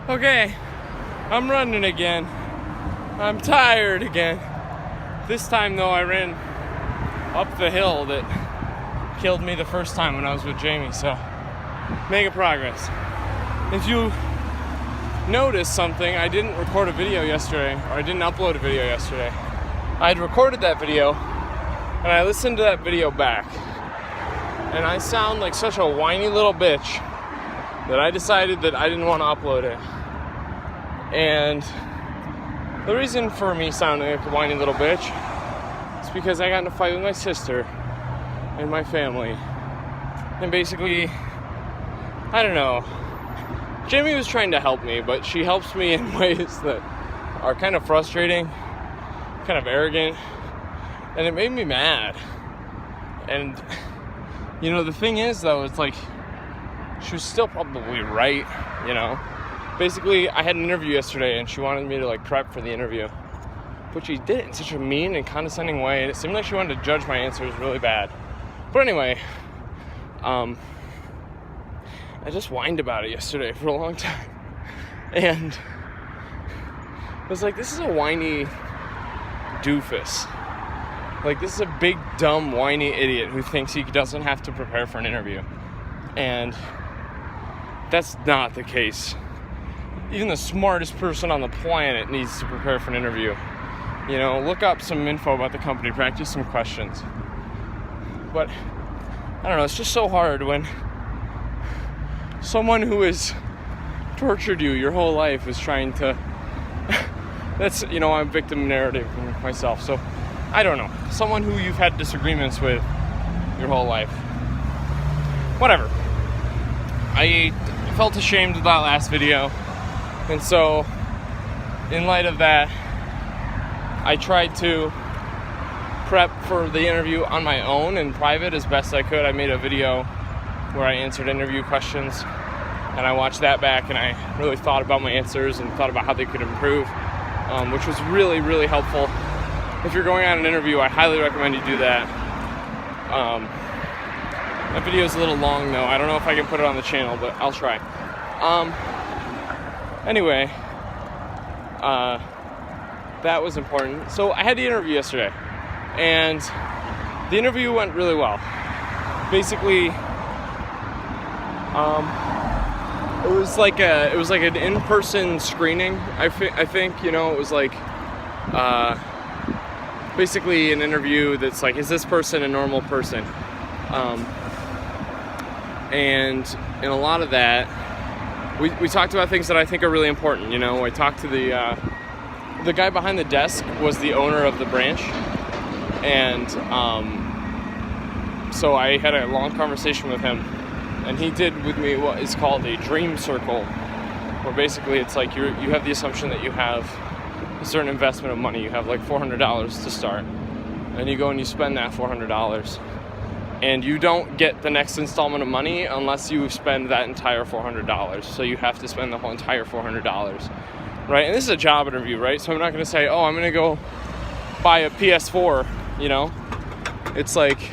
Okay, I'm running again. I'm tired again. This time, though, I ran up the hill that killed me the first time when I was with Jamie, so making progress. If you notice something, I didn't record a video yesterday, or I didn't upload a video yesterday. I had recorded that video, and I listened to that video back, and I sound like such a whiny little bitch that I decided that I didn't want to upload it. And the reason for me sounding like a whiny little bitch is because I got in a fight with my sister and my family. And basically, I don't know, Jamie was trying to help me, but she helps me in ways that are kind of frustrating, kind of arrogant, and it made me mad. And, you know, the thing is, though, it's like, she was still probably right, you know. Basically, I had an interview yesterday, and she wanted me to, like, prep for the interview. But she did it in such a mean and condescending way, and it seemed like she wanted to judge my answers really bad. But anyway, I just whined about it yesterday for a long time. And I was like, this is a whiny doofus. Like, this is a big, dumb, whiny idiot who thinks he doesn't have to prepare for an interview. And that's not the case. Even the smartest person on the planet needs to prepare for an interview. You know, look up some info about the company, practice some questions. But, I don't know, it's just so hard when someone who has tortured you your whole life is trying to... That's, you know, I'm victim narrative myself, so I don't know. Someone who you've had disagreements with your whole life. Whatever. I felt ashamed of that last video, and so in light of that, I tried to prep for the interview on my own in private as best I could. I made a video where I answered interview questions, and I watched that back, and I really thought about my answers and thought about how they could improve, which was really, really helpful. If you're going on an interview, I highly recommend you do that. That video is a little long, though. I don't know if I can put it on the channel, but I'll try. Anyway, that was important. So I had the interview yesterday, and the interview went really well. Basically, it was like an in-person screening. I think, you know, it was like basically an interview that's like, is this person a normal person? And in a lot of that, we talked about things that I think are really important. You know, I talked to the guy behind the desk was the owner of the branch, and so I had a long conversation with him, and he did with me what is called a dream circle, where basically it's like you have the assumption that you have a certain investment of money. You have like $400 to start, and you go and you spend that $400. And you don't get the next installment of money unless you spend that entire $400. So you have to spend the whole entire $400, right? And this is a job interview, right? So I'm not going to say, oh, I'm going to go buy a PS4, you know? It's like,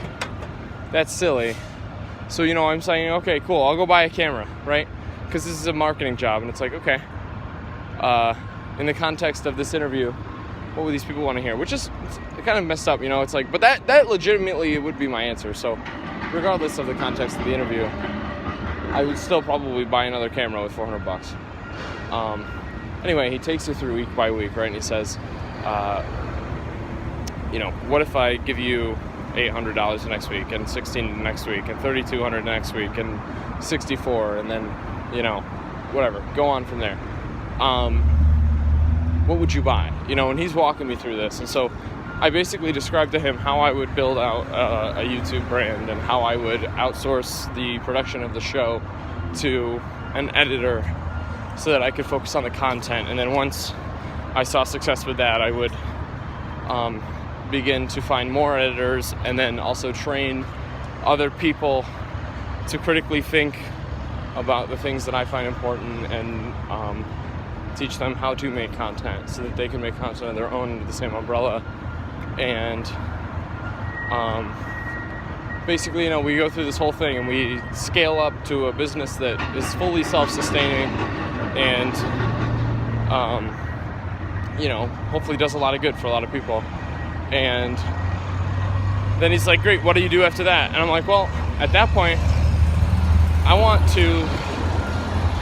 that's silly. So, you know, I'm saying, okay, cool, I'll go buy a camera, right? Because this is a marketing job. And it's like, okay, in the context of this interview, what would these people want to hear? Which is kind of messed up, you know. It's like, but that legitimately would be my answer. So regardless of the context of the interview, I would still probably buy another camera with $400. Anyway, he takes you through week by week, right? And he says, you know, what if I give you $800 next week, and $1,600 next week, and $3,200 next week, and $6,400, and then, you know, whatever. Go on from there. What would you buy? You know, and he's walking me through this. And so I basically described to him how I would build out a YouTube brand, and how I would outsource the production of the show to an editor so that I could focus on the content. And then once I saw success with that, I would begin to find more editors, and then also train other people to critically think about the things that I find important, and teach them how to make content so that they can make content of their own under the same umbrella. And basically, you know, we go through this whole thing, and we scale up to a business that is fully self-sustaining, and hopefully does a lot of good for a lot of people. And then he's like, great, what do you do after that? And I'm like, well, at that point, I want to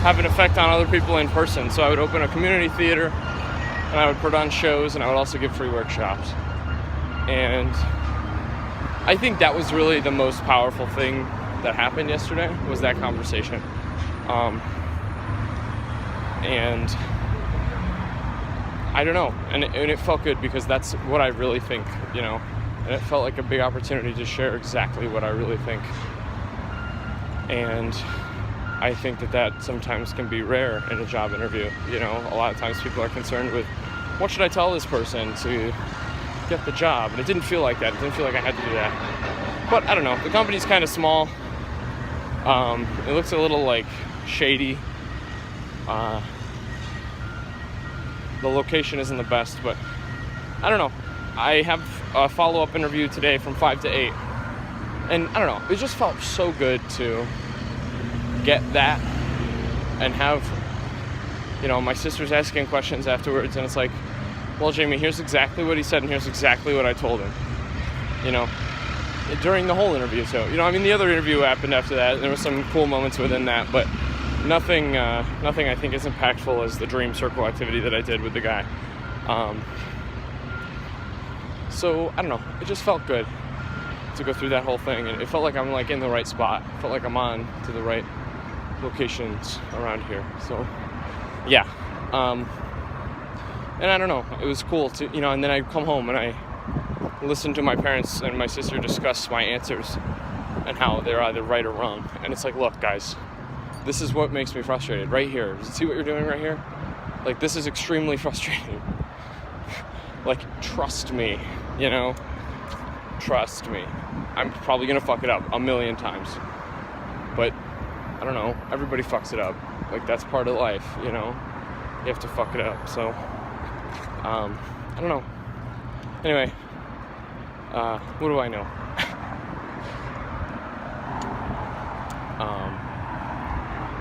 have an effect on other people in person. So I would open a community theater, and I would put on shows, and I would also give free workshops. And I think that was really the most powerful thing that happened yesterday, was that conversation. And I don't know, and it felt good, because that's what I really think, and it felt like a big opportunity to share exactly what I really think. And I think that sometimes can be rare in a job interview. A lot of times people are concerned with, what should I tell this person to get the job? And it didn't feel like that. It didn't feel like I had to do that. But I don't know, the company's kind of small. It looks a little like shady. The location isn't the best, but I don't know. I have a follow-up interview today from 5 to 8. And I don't know, it just felt so good to get that and have, my sister's asking questions afterwards, and it's like, well, Jamie, here's exactly what he said, and here's exactly what I told him, during the whole interview. So, the other interview happened after that, and there were some cool moments within that, but nothing I think as impactful as the dream circle activity that I did with the guy. So I don't know, it just felt good to go through that whole thing, and it felt like I'm in the right spot. It felt like I'm on to the right locations around here. So yeah, and I don't know, it was cool to, and then I come home and I listen to my parents and my sister discuss my answers and how they're either right or wrong. And it's like, look, guys, this is what makes me frustrated right here. See what you're doing right here? This is extremely frustrating. Trust me, trust me. I'm probably gonna fuck it up a million times, but I don't know, everybody fucks it up. That's part of life, you have to fuck it up. So I don't know. Anyway, what do I know?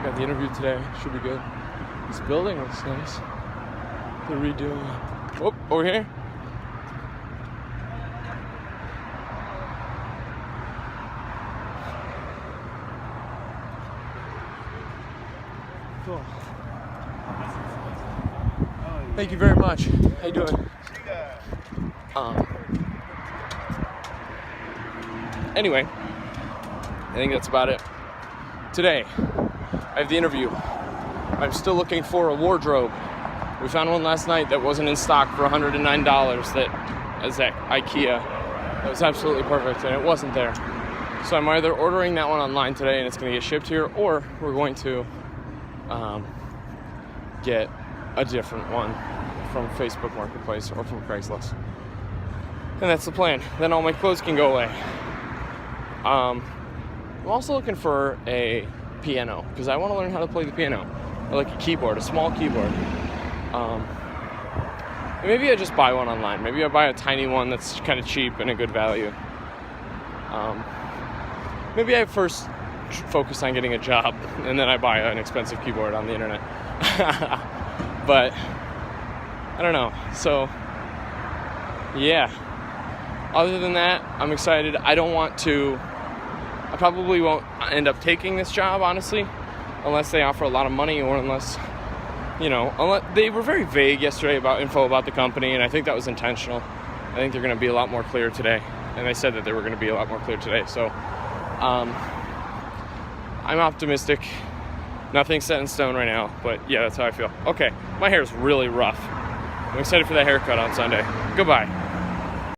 Got the interview today, should be good. This building looks nice. They're redoing it. Oh, over here. Cool. Thank you very much. How you doing? Anyway, I think that's about it. Today, I have the interview. I'm still looking for a wardrobe. We found one last night that wasn't in stock for $109 that is at IKEA. That was absolutely perfect, and it wasn't there. So I'm either ordering that one online today and it's going to get shipped here, or we're going to get a different one from Facebook Marketplace or from Craigslist. And that's the plan. Then all my clothes can go away. I'm also looking for a piano, because I want to learn how to play the piano. I like a keyboard, a small keyboard. Maybe I just buy one online. Maybe I buy a tiny one that's kind of cheap and a good value. Maybe I first focus on getting a job, and then I buy an expensive keyboard on the internet. But I don't know. So yeah, other than that, I'm excited. I probably won't end up taking this job, honestly, unless they offer a lot of money, or unless they were very vague yesterday about info about the company, and I think that was intentional. I think they're going to be a lot more clear today, and they said that they were going to be a lot more clear today. So I'm optimistic. Nothing's set in stone right now, but yeah, that's how I feel. Okay, my hair is really rough. I'm excited for that haircut on Sunday. Goodbye.